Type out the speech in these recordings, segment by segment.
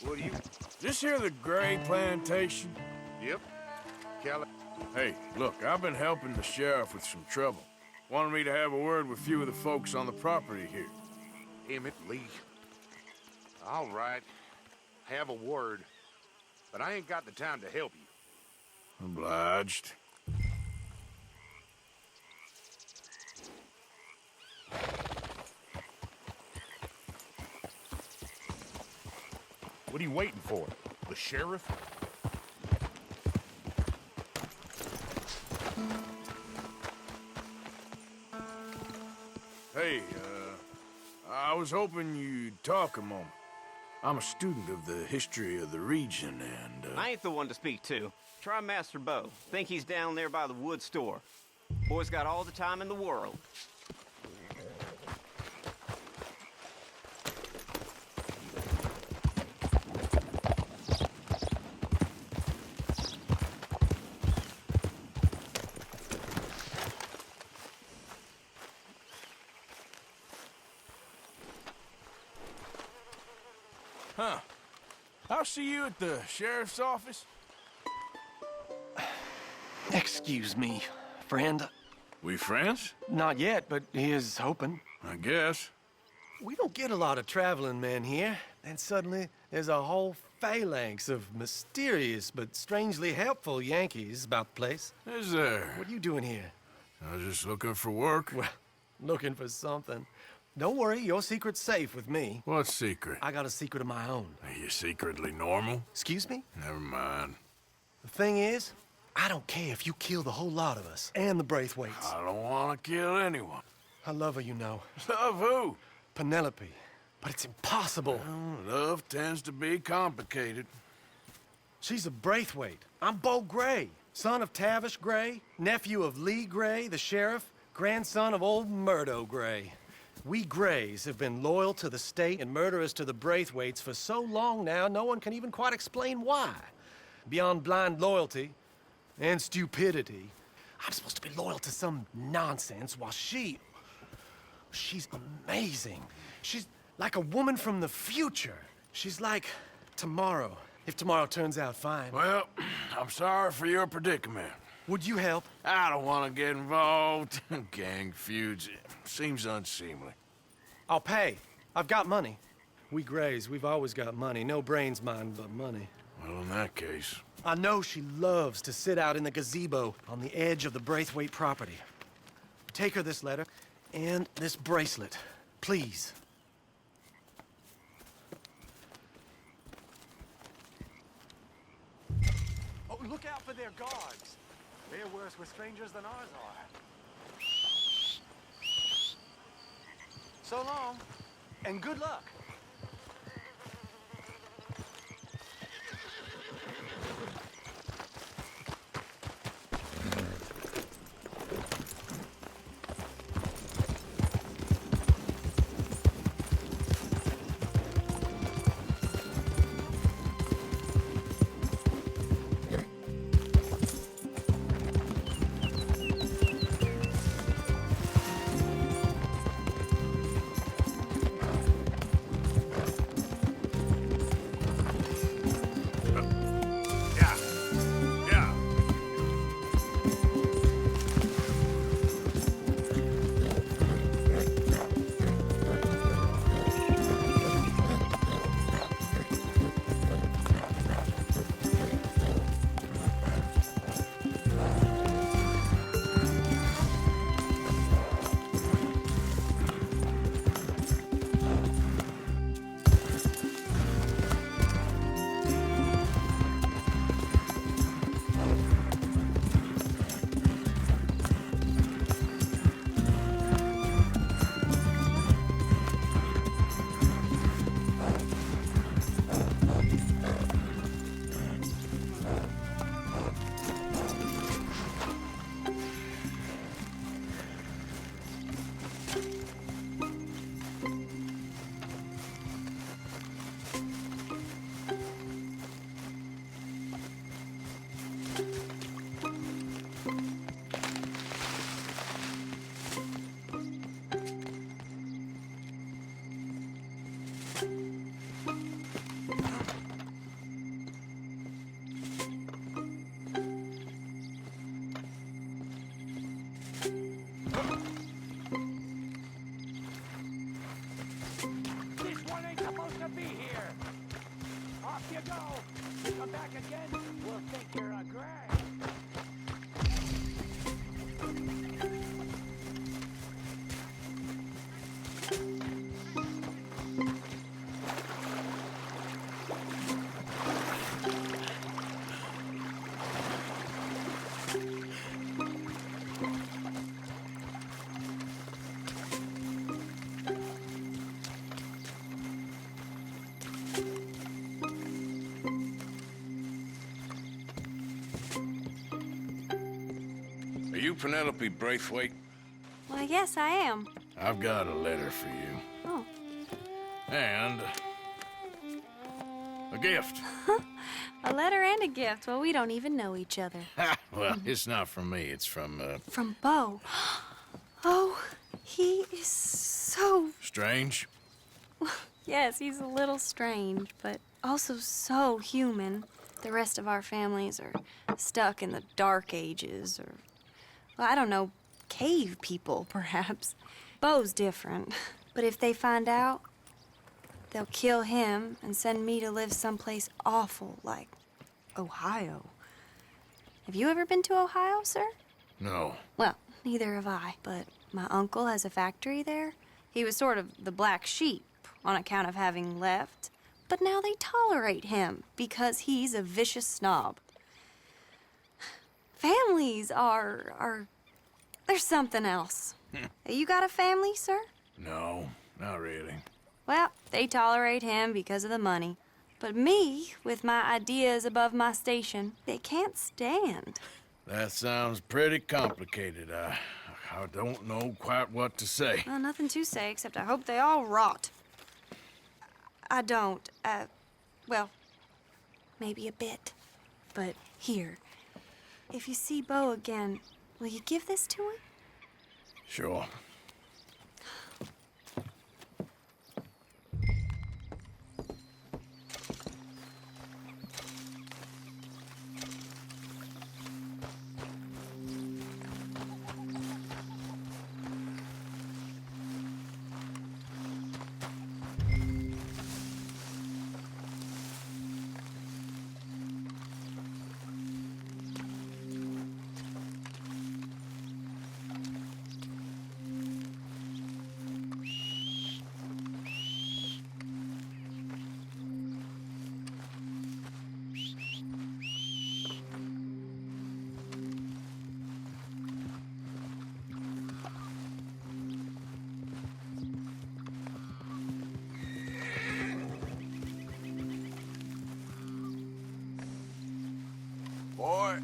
What do you... This here the Gray Plantation? Yep. Cali... Hey, look, I've been helping the sheriff with some trouble. Wanted me to have a word with a few of the folks on the property here. Emmett Lee. All right. Have a word. But I ain't got the time to help you. Obliged. What are you waiting for? The sheriff? Hey, I was hoping you'd talk a moment. I'm a student of the history of the region, and, I ain't the one to speak to. Try Master Bo. Think he's down there by the wood store. Boy's got all the time in the world. Huh. I'll see you at the sheriff's office. Excuse me, friend. We friends? Not yet, but here's hoping. I guess. We don't get a lot of traveling men here, and suddenly there's a whole phalanx of mysterious but strangely helpful Yankees about the place. Is there? What are you doing here? I was just looking for work. Well, looking for something. Don't worry, your secret's safe with me. What secret? I got a secret of my own. Are you secretly normal? Excuse me? Never mind. The thing is, I don't care if you kill the whole lot of us, and the Braithwaites. I don't want to kill anyone. I love her, you know. Love who? Penelope. But it's impossible. Well, love tends to be complicated. She's a Braithwaite. I'm Bo Gray, son of Tavish Gray, nephew of Lee Gray, the sheriff, grandson of old Murdo Gray. We Grays have been loyal to the state and murderous to the Braithwaites for so long now, no one can even quite explain why. Beyond blind loyalty and stupidity, I'm supposed to be loyal to some nonsense while she's amazing. She's like a woman from the future. She's like tomorrow, if tomorrow turns out fine. Well, I'm sorry for your predicament. Would you help? I don't want to get involved. Gang feuds. Seems unseemly. I'll pay. I've got money. We Grays, we've always got money. No brains, mind, but money. Well, in that case... I know she loves to sit out in the gazebo on the edge of the Braithwaite property. Take her this letter and this bracelet, please. Oh, look out for their guards. They're worse with strangers than ours are. So long, and good luck. you go. You come back again, we'll think you're a Gray. Are you Penelope Braithwaite? Well, yes, I am. I've got a letter for you. Oh. And a gift. A letter and a gift. Well, we don't even know each other. Well, it's not from me. It's from, From Bo. Oh, he is so... Strange. Yes, he's a little strange, but also so human. The rest of our families are stuck in the Dark Ages, or, well, I don't know, cave people, perhaps. Bo's different. But if they find out, they'll kill him and send me to live someplace awful like Ohio. Have you ever been to Ohio, sir? No. Well, neither have I, but my uncle has a factory there. He was sort of the black sheep on account of having left, but now they tolerate him because he's a vicious snob. Families there's something else. You got a family, sir? No, not really. Well, they tolerate him because of the money. But me, with my ideas above my station, they can't stand. That sounds pretty complicated. I don't know quite what to say. Well, nothing to say, except I hope they all rot. I don't, well, maybe a bit. But here, if you see Bo again, will you give this to him? Sure. Boy.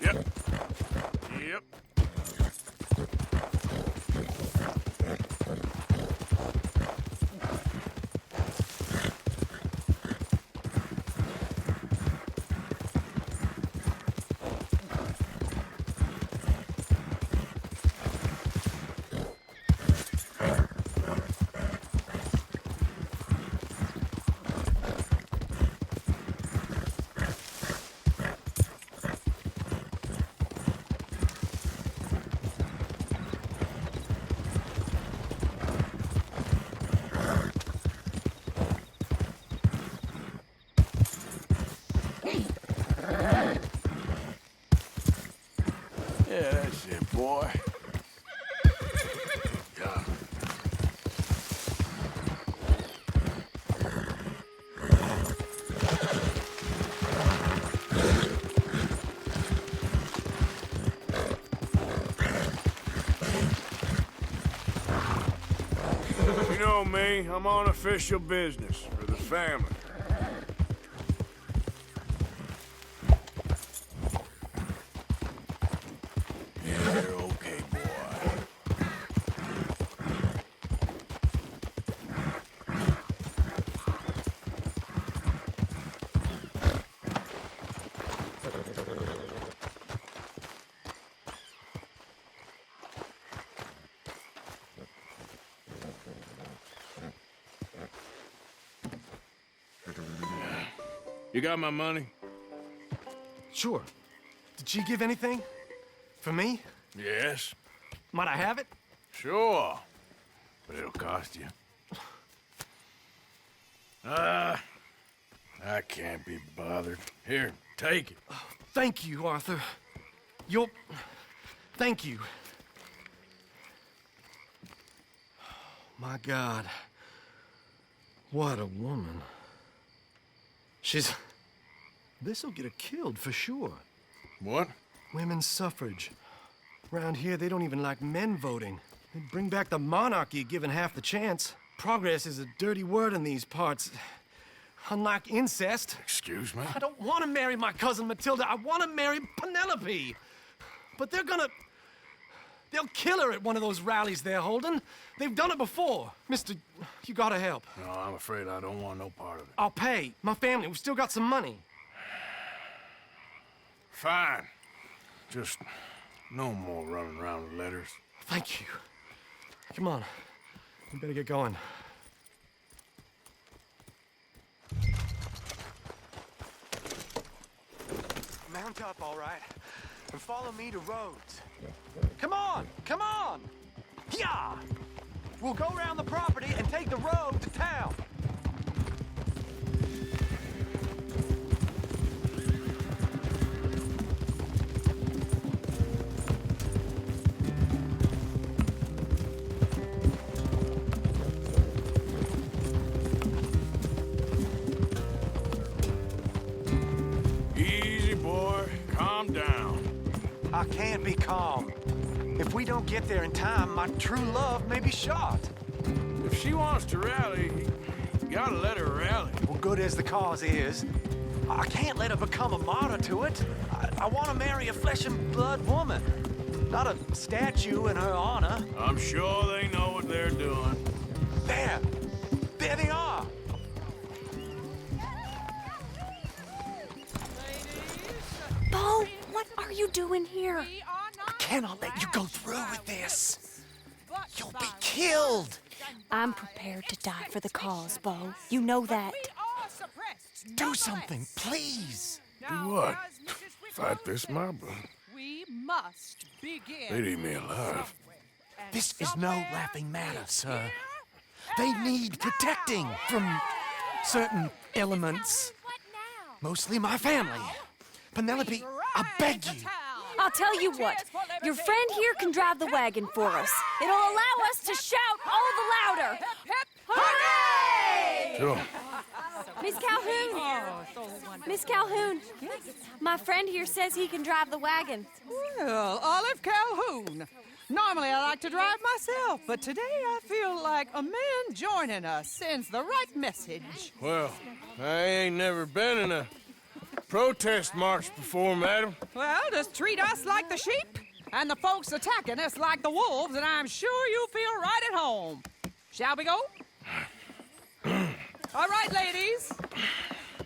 Yep. Yep. Yeah, that's it, boy. Yeah. You know me, I'm on official business for the family. Yeah, okay, boy. You got my money? Sure. Did she give anything? For me? Yes. Might I have it? Sure. But it'll cost you. I can't be bothered. Here, take it. Thank you, Arthur. Thank you. My God. What a woman. This'll get her killed for sure. What? Women's suffrage. Around here, they don't even like men voting. They'd bring back the monarchy given half the chance. Progress is a dirty word in these parts. Unlike incest. Excuse me? I don't want to marry my cousin Matilda. I want to marry Penelope. But they'll kill her at one of those rallies they're holding. They've done it before. Mister, you gotta help. No, I'm afraid I don't want no part of it. I'll pay. My family, we've still got some money. Fine. Just no more running around with letters. Thank you. Come on. We better get going. Mount up, all right, and follow me to Rhodes. Come on! Come on! Yeah! We'll go around the property and take the road to town. Easy, boy. Calm down. I can't be calm. If we don't get there in time, my true love may be shot. If she wants to rally, you gotta let her rally. Well, good as the cause is, I can't let her become a martyr to it. I want to marry a flesh and blood woman, not a statue in her honor. I'm sure they know what they're doing. There they are. Bo, what are you doing here? I cannot let you go through with this. You'll be killed. I'm prepared to die for the cause, Bo. You know that. Do something, please. Do what? Fight this mob? We must begin. They'd eat me alive. This is no laughing matter, sir. They need protecting from certain elements. Mostly my family. Penelope, I beg you. I'll tell you what. Your friend here can drive the wagon for us. It'll allow us to shout all the louder. Hooray! Sure. Miss Calhoun! Miss Calhoun, my friend here says he can drive the wagon. Well, Olive Calhoun. Normally I like to drive myself, but today I feel like a man joining us sends the right message. Well, I ain't never been in a protest march before, madam. Well, just treat us like the sheep, and the folks attacking us like the wolves, and I'm sure you feel right at home. Shall we go? All right, ladies.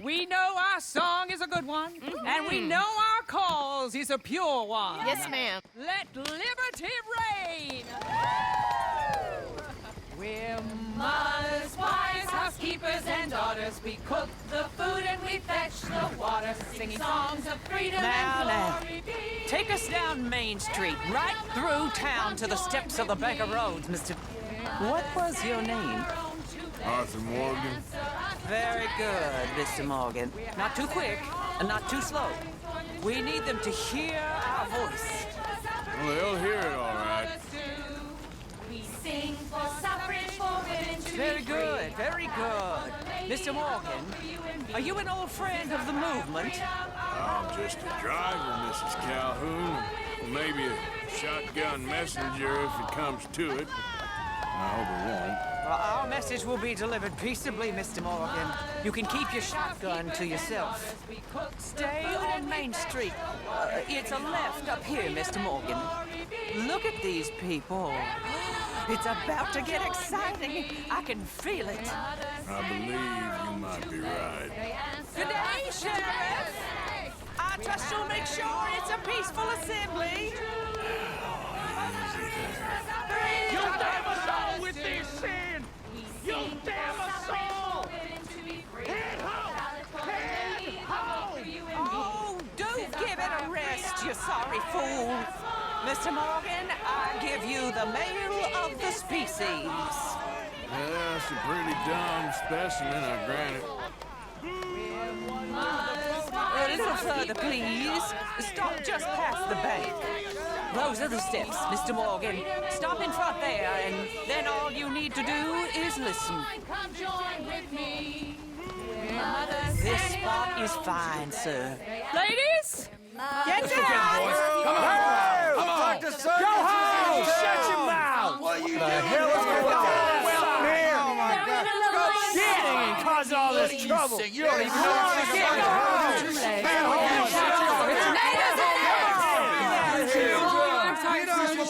We know our song is a good one, and we know our cause is a pure one. Yes, ma'am. Let liberty reign! We're mothers, wives, housekeepers, and daughters. We cook the food and we fetch the water, singing songs of freedom and glory. Take us down Main Street, right through town to the steps of the Baker Roads, Mr. What was your name? Arthur Morgan. Very good, Mr. Morgan. Not too quick and not too slow. We need them to hear our voice. Well, they'll hear it all right. We sing for suffrage, for women to Very good, very good. Mr. Morgan, are you an old friend of the movement? I'm just a driver, Mrs. Calhoun. Maybe a shotgun messenger if it comes to it. I hope it won't. Well, our message will be delivered peaceably, Mr. Morgan. You can keep your shotgun to yourself. Stay on Main Street. It's a left up here, Mr. Morgan. Look at these people. It's about to get exciting. I can feel it. I believe you might be right. Good day, Sheriff. I trust you'll make sure it's a peaceful assembly. You'll damn us all with this sin! You'll damn us all! Head home! Head Mr. Morgan, I give you the male of the species. Yeah, that's a pretty dumb specimen, I grant it. A little further, please. Stop just past the bank. Those are the steps, Mr. Morgan. Stop in front there, and then all you need to do is listen. Come join with me. This spot is fine, sir. Ladies, get down! Go home! Shut your mouth! What the hell is going on? Here! Oh my God! Shit! Cause all this trouble! You don't even know what to get!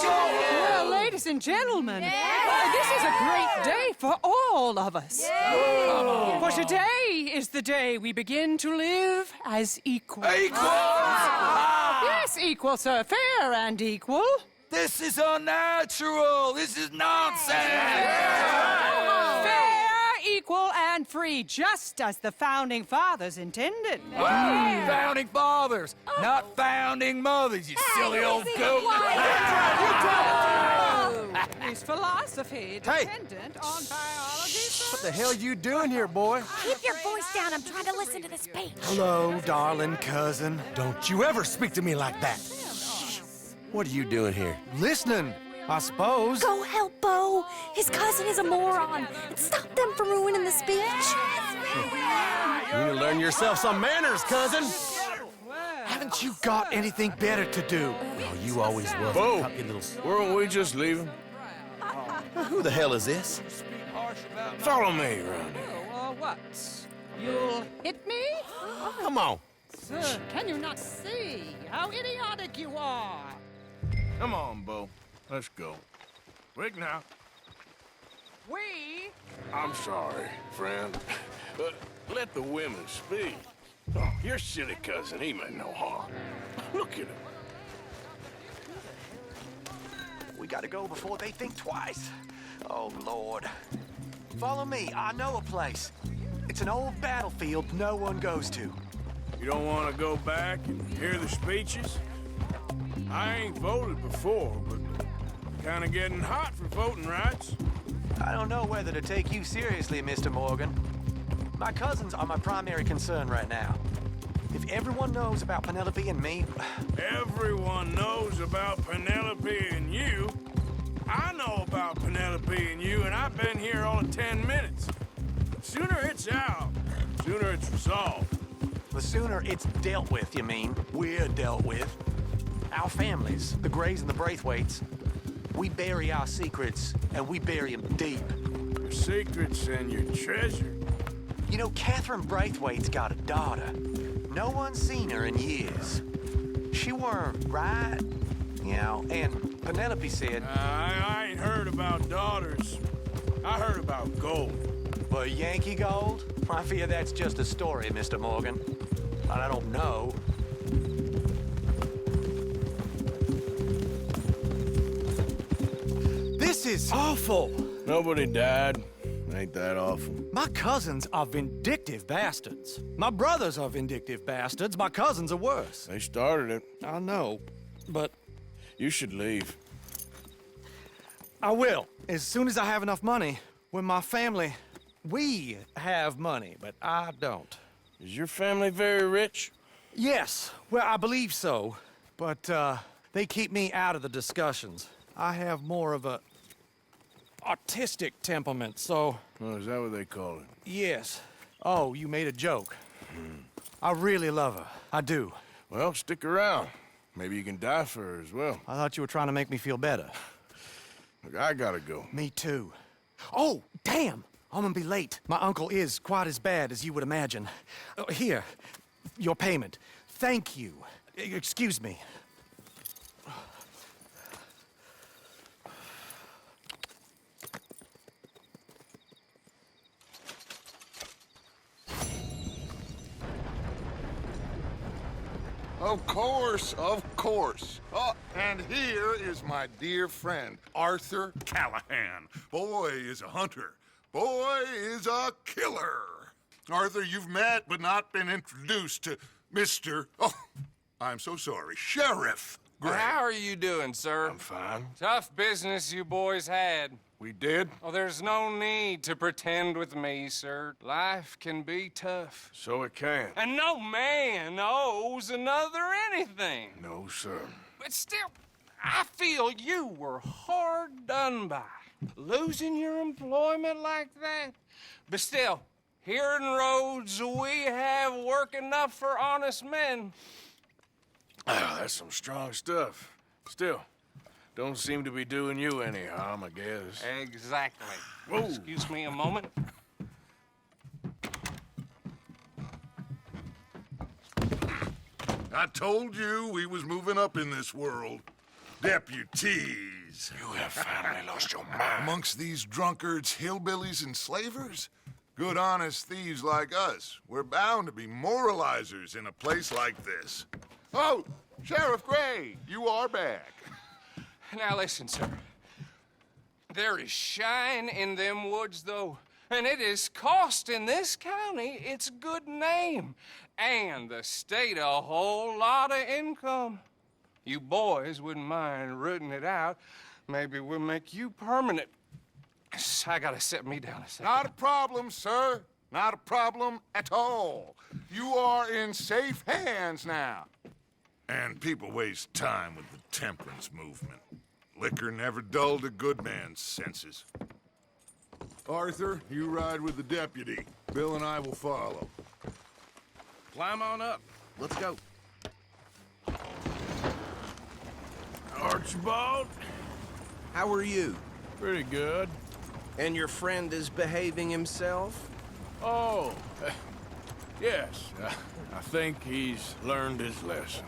Well, ladies and gentlemen, this is a great day for all of us. For today is the day we begin to live as equals. Yes, equal, sir. Fair and equal. This is unnatural. This is nonsense. Fair, equal, and free, just as the Founding Fathers intended. Founding fathers, not founding mothers, you silly old goat. Is philosophy dependent on biology, sir? What the hell you doing here, boy? Keep your voice down. I'm trying to listen to the speech. Hello, darling cousin. Don't you ever speak to me like that. What are you doing here? Listening, I suppose. Go help Bo. His cousin is a moron. And stop them from ruining the speech. You need to learn yourself some manners, cousin. Haven't you got anything better to do? Oh, you always was. Bo, a little... weren't we just leaving? Who the hell is this? Follow me around here. What? You'll hit me? Come on. Sir, can you not see how idiotic you are? Come on, Bo. Let's go. Quick now. We? I'm sorry, friend. But let the women speak. Oh, your silly cousin, he meant no harm. Look at him. We gotta go before they think twice. Oh, Lord. Follow me. I know a place. It's an old battlefield no one goes to. You don't want to go back and hear the speeches? I ain't voted before, but kind of getting hot for voting rights. I don't know whether to take you seriously, Mr. Morgan. My cousins are my primary concern right now. If everyone knows about Penelope and me... Everyone knows about Penelope and you. I know about Penelope and you, and I've been here all of 10 minutes. Sooner it's out, sooner it's resolved. The sooner it's dealt with, you mean. We're dealt with. Our families, the Grays and the Braithwaites, we bury our secrets, and we bury them deep. Your secrets and your treasure. You know, Catherine Braithwaite's got a daughter. No one's seen her in years. She weren't right, you know, and Penelope said... I ain't heard about daughters. I heard about gold. But Yankee gold? I fear that's just a story, Mr. Morgan. But I don't know. This is awful. Nobody died. Ain't that awful? My cousins are vindictive bastards. My brothers are vindictive bastards. My cousins are worse. They started it. I know, but You should leave. I will. As soon as I have enough money. When my family, we have money, but I don't. Is your family very rich? Yes, well, I believe so. But, they keep me out of the discussions. I have more of a artistic temperament, so... Oh, is that what they call it? Yes. Oh, you made a joke. I really love her. I do. Well, stick around. Maybe you can die for her as well. I thought you were trying to make me feel better. Look, I gotta go. Me too. Oh, damn! I'm gonna be late. My uncle is quite as bad as you would imagine. Here, your payment. Thank you. Excuse me. Of course, of course. Oh, and here is my dear friend, Arthur Callahan. Boy is a hunter. Boy is a killer. Arthur, you've met but not been introduced to Mr. Oh, I'm so sorry, Sheriff Gray. How are you doing, sir? I'm fine. Tough business you boys had. We did? Oh, there's no need to pretend with me, sir. Life can be tough. So it can. And no man owes another anything. No, sir. But still, I feel you were hard done by. Losing your employment like that. But still, here in Rhodes, we have work enough for honest men. Ah, that's some strong stuff. Still, don't seem to be doing you any harm, I guess. Exactly. Whoa. Excuse me a moment. I told you we was moving up in this world. Deputies. You have finally lost your mind. Amongst these drunkards, hillbillies, and slavers? Good honest thieves like us. We're bound to be moralizers in a place like this. Oh, Sheriff Gray, you are back. Now listen, sir. There is shine in them woods, though, and it is costing this county its good name and the state a whole lot of income. You boys wouldn't mind rooting it out. Maybe we'll make you permanent. I gotta set me down a second. Not a problem, sir. Not a problem at all. You are in safe hands now. And people waste time with the temperance movement. Liquor never dulled a good man's senses. Arthur, you ride with the deputy. Bill and I will follow. Climb on up. Let's go. Archibald? How are you? Pretty good. And your friend is behaving himself? Oh, yes. I think he's learned his lesson.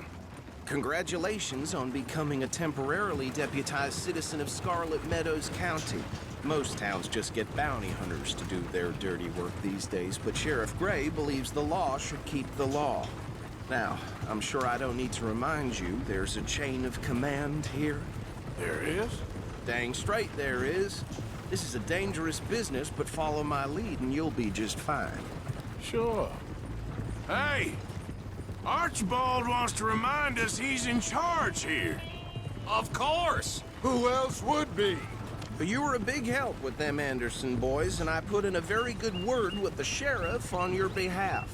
Congratulations on becoming a temporarily deputized citizen of Scarlet Meadows County. Most towns just get bounty hunters to do their dirty work these days, but Sheriff Gray believes the law should keep the law. Now, I'm sure I don't need to remind you there's a chain of command here. There is? Dang straight there is. This is a dangerous business, but follow my lead and you'll be just fine. Sure. Hey! Archibald wants to remind us he's in charge here. Of course! Who else would be? You were a big help with them Anderson boys, and I put in a very good word with the sheriff on your behalf.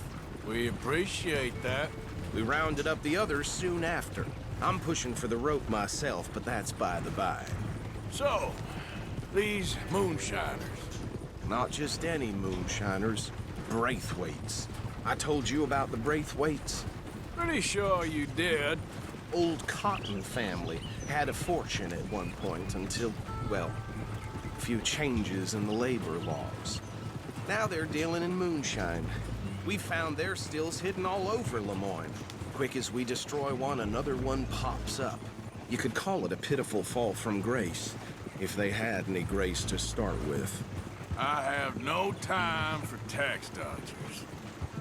We appreciate that. We rounded up the others soon after. I'm pushing for the rope myself, but that's by the by. So, these moonshiners. Not just any moonshiners, Braithwaites. I told you about the Braithwaites. Pretty sure you did. Old Cotton family had a fortune at one point until, well, a few changes in the labor laws. Now they're dealing in moonshine. We found their stills hidden all over Lemoyne. Quick as we destroy one, another one pops up. You could call it a pitiful fall from grace, if they had any grace to start with. I have no time for tax dodgers.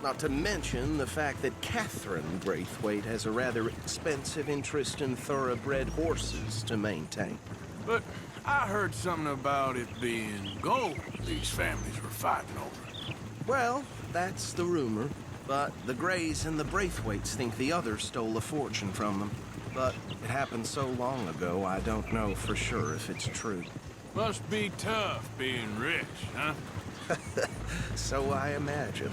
Not to mention the fact that Catherine Braithwaite has a rather expensive interest in thoroughbred horses to maintain. But I heard something about it being gold these families were fighting over. Well, that's the rumor. But the Grays and the Braithwaites think the others stole a fortune from them. But it happened so long ago, I don't know for sure if it's true. Must be tough being rich, huh? So I imagine.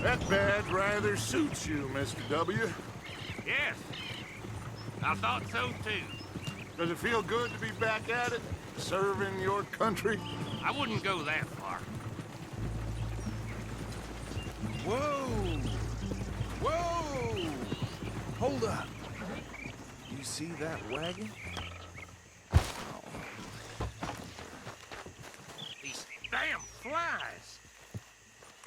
That badge rather suits you, Mr. W. Yes, I thought so too. Does it feel good to be back at it, serving your country? I wouldn't go that far. Whoa! Whoa! Hold up. You see that wagon? These damn flies.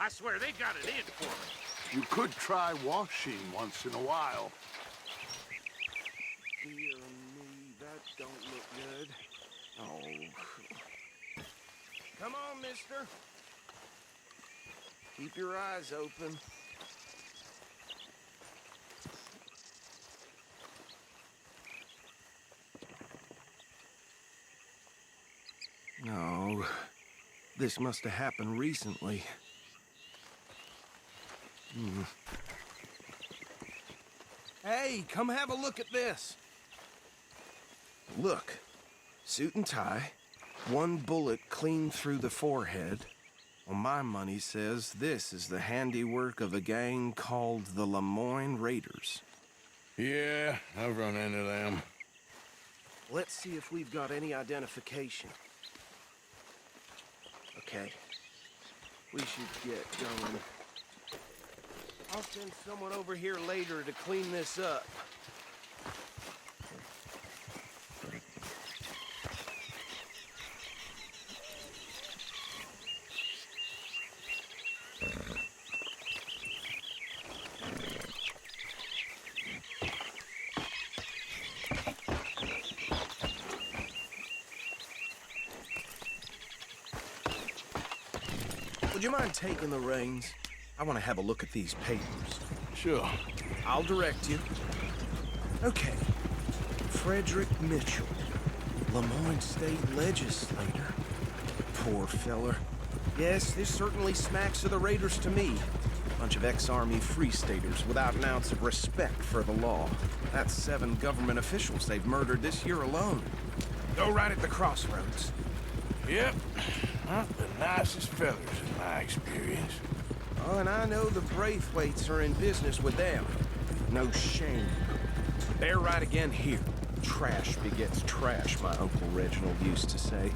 I swear they got it in for me. You could try washing once in a while. Dear me, that don't look good. Oh. Come on, mister. Keep your eyes open. No, this must have happened recently. Hey, come have a look at this. Look, suit and tie, one bullet clean through the forehead. Well, my money says this is the handiwork of a gang called the Lemoyne Raiders. Yeah, I've run into them. Let's see if we've got any identification. Okay, we should get going. I'll send someone over here later to clean this up. Would you mind taking the reins? I want to have a look at these papers. Sure. I'll direct you. Okay. Frederick Mitchell, Lemoyne State Legislator. Poor feller. Yes, this certainly smacks of the Raiders to me. Bunch of ex-Army Free Staters without an ounce of respect for the law. That's 7 government officials they've murdered this year alone. Go right at the crossroads. Yep. Not the nicest fellas in my experience. Oh, and I know the Braithwaites are in business with them. No shame. They're right again here. Trash begets trash, my Uncle Reginald used to say.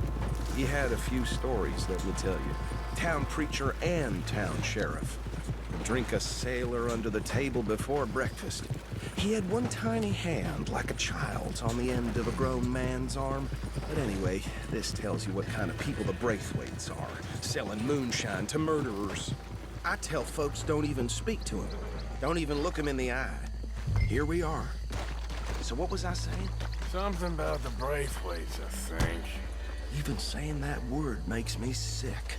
He had a few stories that would tell you. Town preacher and town sheriff. Drink a sailor under the table before breakfast. He had one tiny hand, like a child's, on the end of a grown man's arm. But anyway, this tells you what kind of people the Braithwaites are. Selling moonshine to murderers. I tell folks don't even speak to him. Don't even look him in the eye. Here we are. So what was I saying? Something about the Braithwaites, I think. Even saying that word makes me sick.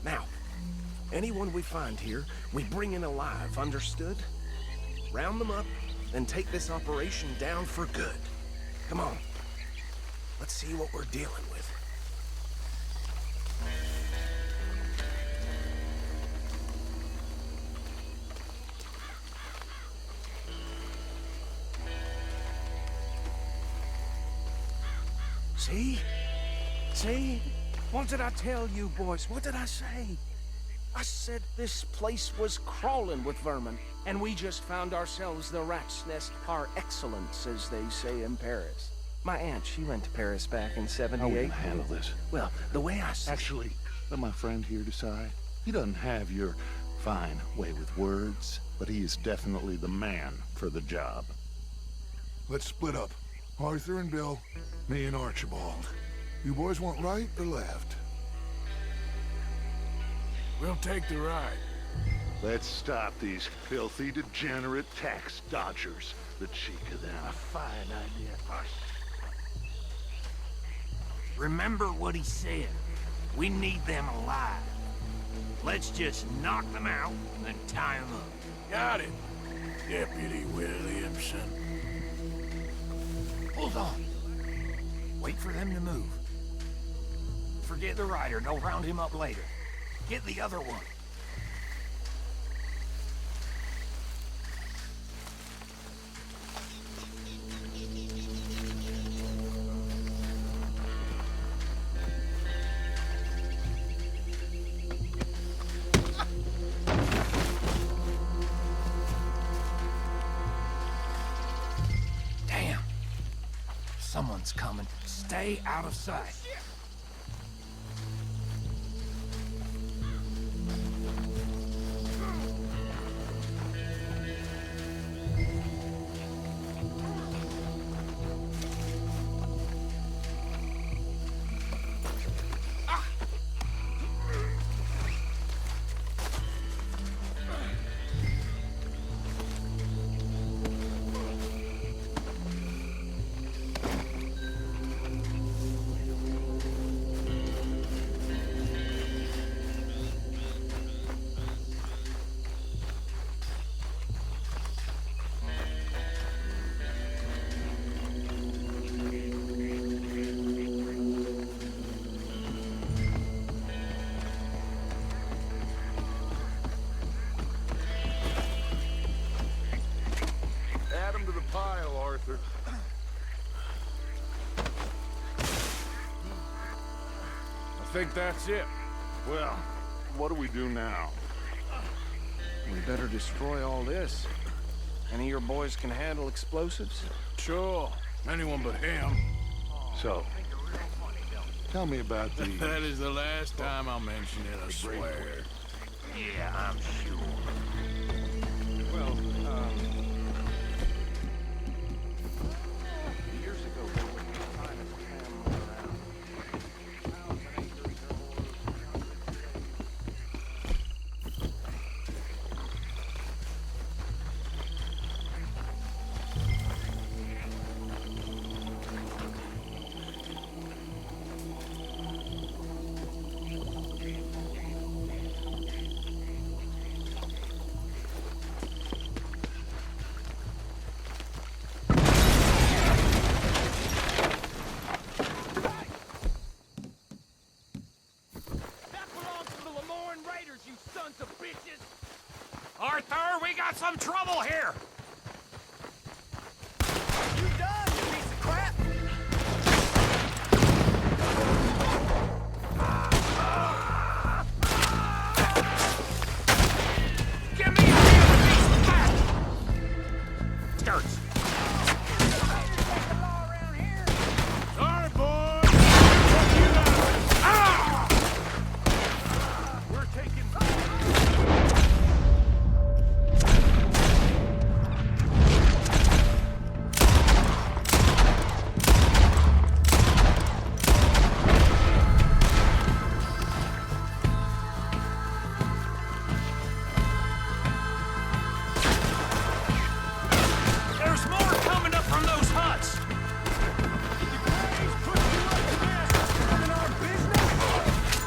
Now, anyone we find here, we bring in alive, understood? Round them up, then take this operation down for good. Come on. Let's see what we're dealing with. See? See? What did I tell you, boys? What did I say? I said this place was crawling with vermin, and we just found ourselves the rat's nest par excellence, as they say in Paris. My aunt, she went to Paris back in '78. How are we gonna handle this? Well, the way I see... Actually, let my friend here decide. He doesn't have your fine way with words, but he is definitely the man for the job. Let's split up. Arthur and Bill, me and Archibald. You boys want right or left? We'll take the right. Let's stop these filthy, degenerate tax dodgers. The cheek of them. A fine idea. Remember what he said. We need them alive. Let's just knock them out and tie them up. Got it, Deputy Williamson. Hold on. Wait for them to move. Forget the rider. Go round him up later. Get the other one. Damn. Someone's coming. Stay out of sight. pile, Arthur. I think that's it. Well, what do we do now? We better destroy all this. Any of your boys can handle explosives? Sure. Anyone but him. So, tell me about the... That is the last time I'll mention it, I swear. Yeah, I'm sure. Well, years ago, there was the finest family around. 1,000 acres or Arthur, we got some trouble here! You done, you piece of crap? Give me a piece of that! Skirts. Sorry, boy. We're taking... There's more coming up from those huts!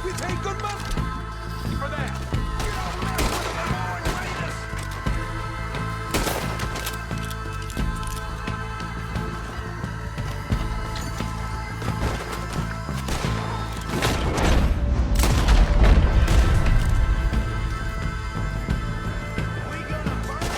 We take good money for that. You don't mess with the Lemoyne Raiders. We gonna burn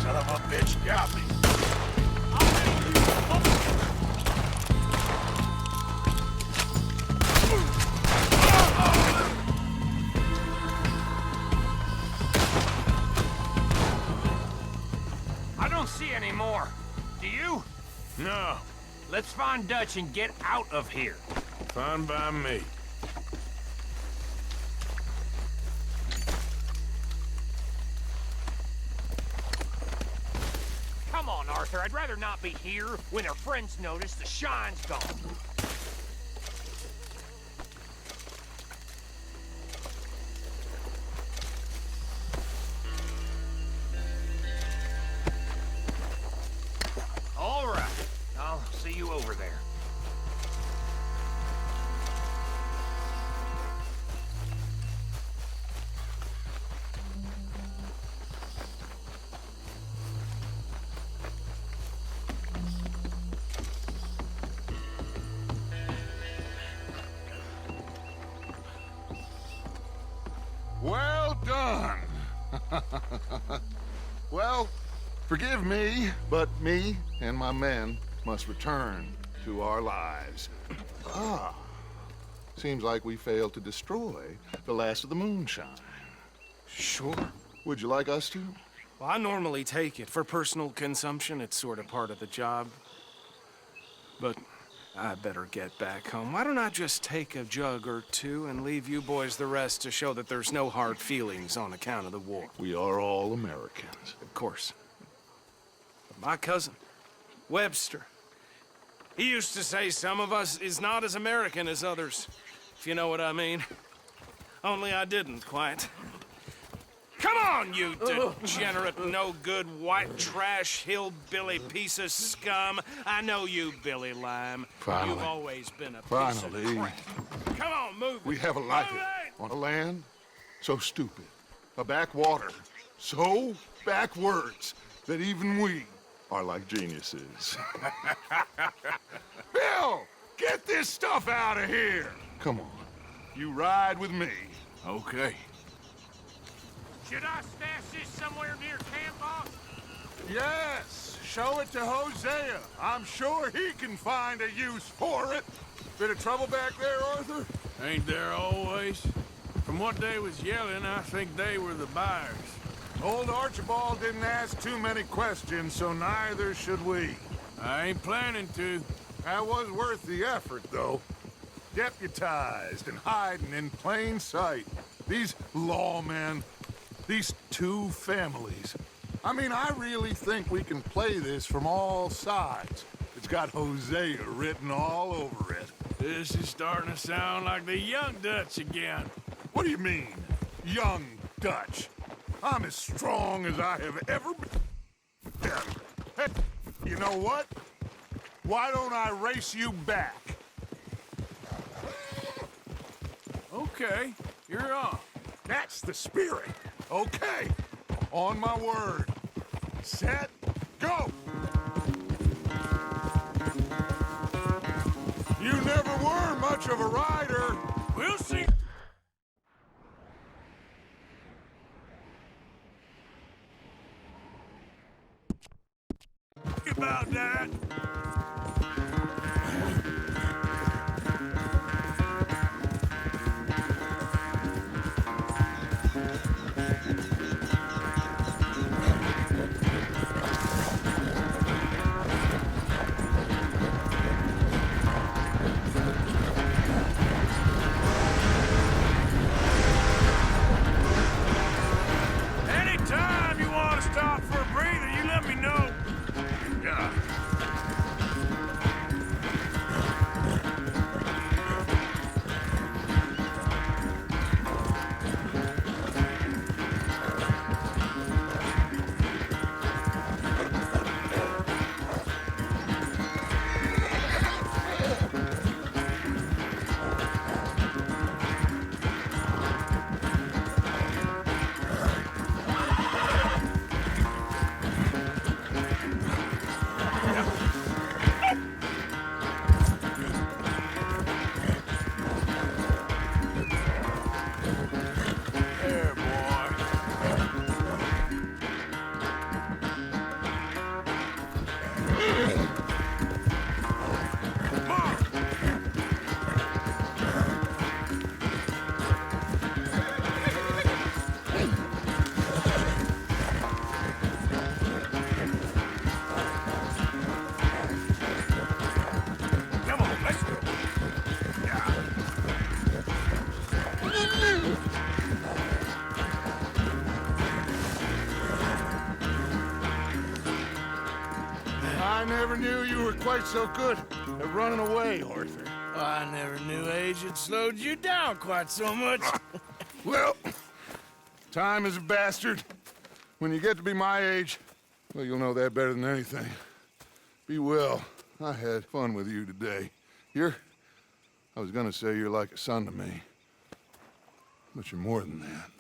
Son of a bitch got me. I don't see any more. Do you? No. Let's find Dutch and get out of here. Fine by me. Come on, Arthur. I'd rather not be here when our friends notice the shine's gone. All right. I'll see you over there. Well done. Well, forgive me, but me and my men must return to our lives. Ah, seems like we failed to destroy the last of the moonshine. Sure. Would you like us to? Well, I normally take it. For personal consumption, it's sort of part of the job. But I better get back home. Why don't I just take a jug or two and leave you boys the rest to show that there's no hard feelings on account of the war? We are all Americans. Of course. But my cousin, Webster, he used to say some of us is not as American as others, if you know what I mean. Only I didn't quite. Come Come on, you degenerate, no-good, white trash, hillbilly piece of scum. I know you, Billy Lime. Finally. You've always been a piece Finally. of crap. Come on, move it. We have a life Move it. on a land so stupid, a backwater so backwards that even we are like geniuses. Bill, get this stuff out of here. Come on, you ride with me. Okay. Should I stash this somewhere near camp, boss? Yes, show it to Hosea. I'm sure he can find a use for it. Bit of trouble back there, Arthur? Ain't there always? From what they was yelling, I think they were the buyers. Old Archibald didn't ask too many questions, so neither should we. I ain't planning to. That was worth the effort, though. Deputized and hiding in plain sight. These lawmen, these two families. I mean, I really think we can play this from all sides. It's got Hosea written all over it. This is starting to sound like the Young Dutch again. What do you mean, Young Dutch? I'm as strong as I have ever been. Hey, you know what? Why don't I race you back? Okay, you're on. That's the spirit. Okay, on my word. Set, go! You never were much of a rider. We'll see. About that. Anytime you want to stop for a breather, you let me know. Yeah. There, boy. Come on. Come on, let's go. Yeah. I never knew you were quite so good at running away, Arthur. I never knew age had slowed you down quite so much. Well, time is a bastard. When you get to be my age, well, you'll know that better than anything. Be well. I had fun with you today. I was gonna say you're like a son to me, but you're more than that.